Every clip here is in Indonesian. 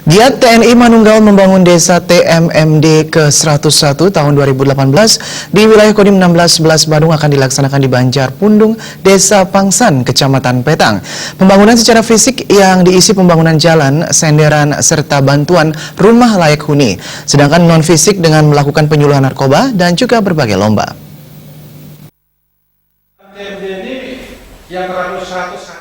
Giat TNI Manunggal membangun desa TMMD ke-101 tahun 2018 di wilayah Kodim 1611 Badung akan dilaksanakan di Banjar Pundung, Desa Pangsan, Kecamatan Petang. Pembangunan secara fisik yang diisi pembangunan jalan, senderan, serta bantuan rumah layak huni. Sedangkan non-fisik dengan melakukan penyuluhan narkoba dan juga berbagai lomba.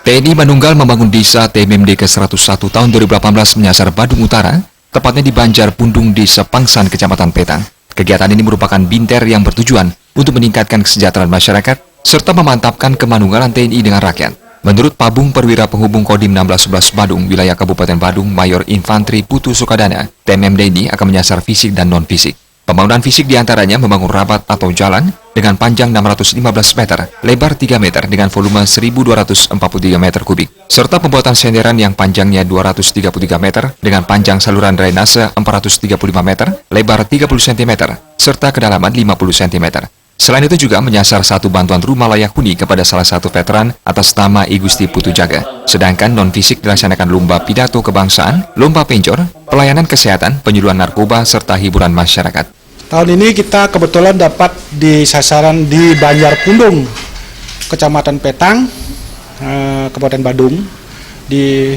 TNI Manunggal membangun desa TMMD ke-101 tahun 2018 menyasar Badung Utara, tepatnya di Banjar Pundung, Desa Pangsan, Kecamatan Petang. Kegiatan ini merupakan binter yang bertujuan untuk meningkatkan kesejahteraan masyarakat serta memantapkan kemanunggalan TNI dengan rakyat. Menurut Pabung Perwira Penghubung Kodim 1611 Badung, wilayah Kabupaten Badung, Mayor Infantri Putu Sukadana, TMMD ini akan menyasar fisik dan non-fisik. Pembangunan fisik diantaranya membangun rabat atau jalan dengan panjang 615 meter, lebar 3 meter dengan volume 1.243 meter kubik, serta pembuatan senderan yang panjangnya 233 meter dengan panjang saluran drainase 435 meter, lebar 30 cm, serta kedalaman 50 cm. Selain itu juga menyasar satu bantuan rumah layak huni kepada salah satu veteran atas nama I Gusti Putu Jaga. Sedangkan non-fisik dilaksanakan lomba pidato kebangsaan, lomba pencor, pelayanan kesehatan, penyuluhan narkoba, serta hiburan masyarakat. Tahun ini kita kebetulan dapat di sasaran di Banjar Pundung, Kecamatan Petang, Kabupaten Badung, di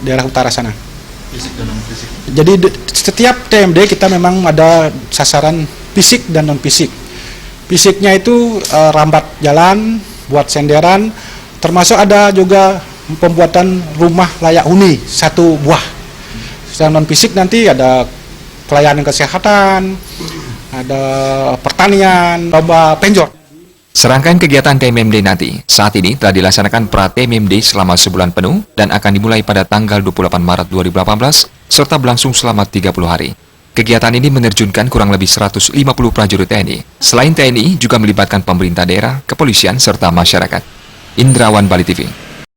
daerah utara sana. Fisik dan non-fisik. Jadi setiap TMD kita memang ada sasaran fisik dan non-fisik. Fisiknya itu rambat jalan, buat senderan, termasuk ada juga pembuatan rumah layak huni 1 buah. Sedang non-fisik nanti ada pelayanan kesehatan, ada pertanian, lomba penjor. Serangkaian kegiatan TMMD nanti saat ini telah dilaksanakan pra-TMMD selama sebulan penuh dan akan dimulai pada tanggal 28 Maret 2018 serta berlangsung selama 30 hari. Kegiatan ini menerjunkan kurang lebih 150 prajurit TNI. Selain TNI juga melibatkan pemerintah daerah, kepolisian, serta masyarakat. Indrawan Bali TV.